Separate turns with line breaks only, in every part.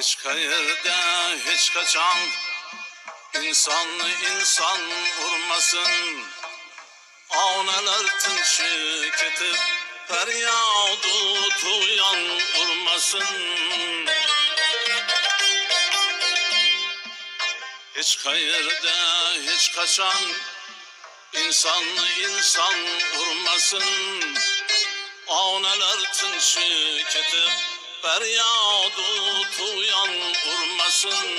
Hiç kayırda hiç kaçan insanlı insan vurmasın. Ağnalar tınçı ketip feryadı tuyan vurmasın. Hiç kayırda hiç kaçan insanlı insan vurmasın. Ağnalar tınçı ketip feryadı tuyan vurmasın.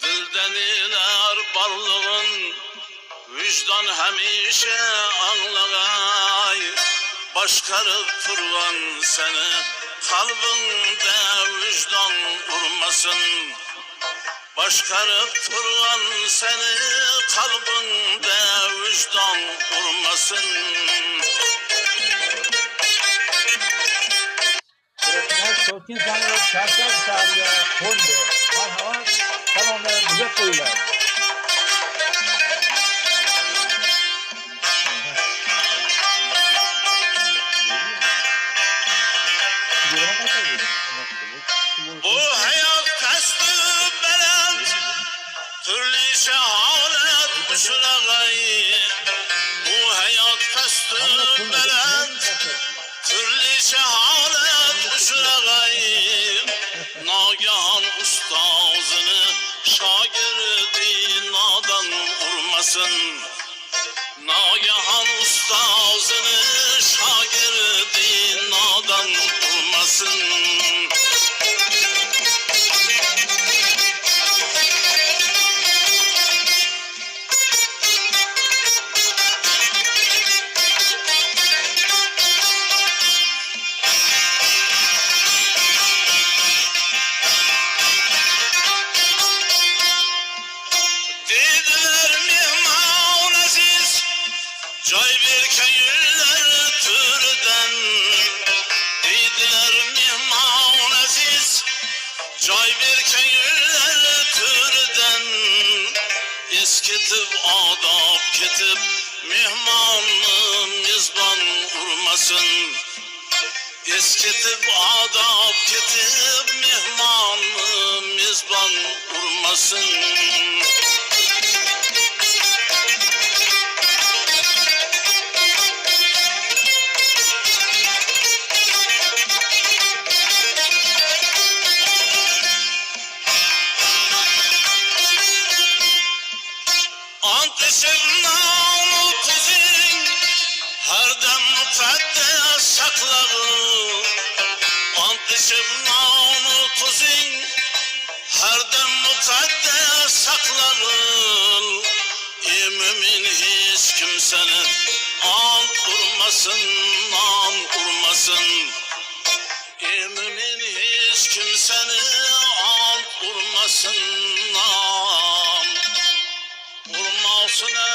Dilden iler barlığın vicdan hemişe anlagay. Başkarıp turgan seni kalbinde vicdan vurmasın. Başkarıp turgan seni kalbinde vicdan vurmasın.
Sokin sanırım şartlar dışarıya kondu. Hava tamamen bize koyular.
Bu hayat kastı belen türlü şehalet uçuragay. Bu hayat kastı belen türlü şehalet uçuragay. Nagahan ustazını şagirdi nadan vurmasın. Nagahan ustazını şagirdi nadan vurmasın. Cay bir köyler türden, deydiler mihman aziz. Cay bir köyler türden, eskitip adap ketip mihmanı mizban vurmasın. Eskitip adap ketip mihmanı mizban vurmasın. Antişimnağını tuzin her dem mukaddes saklarım. Antişimnağını tuzin her dem mukaddes saklarım. Mümin hiç kimsenin ant vurmasın, ant vurmasın. Mümin hiç kimsenin ant vurmasın, ant vurmasın.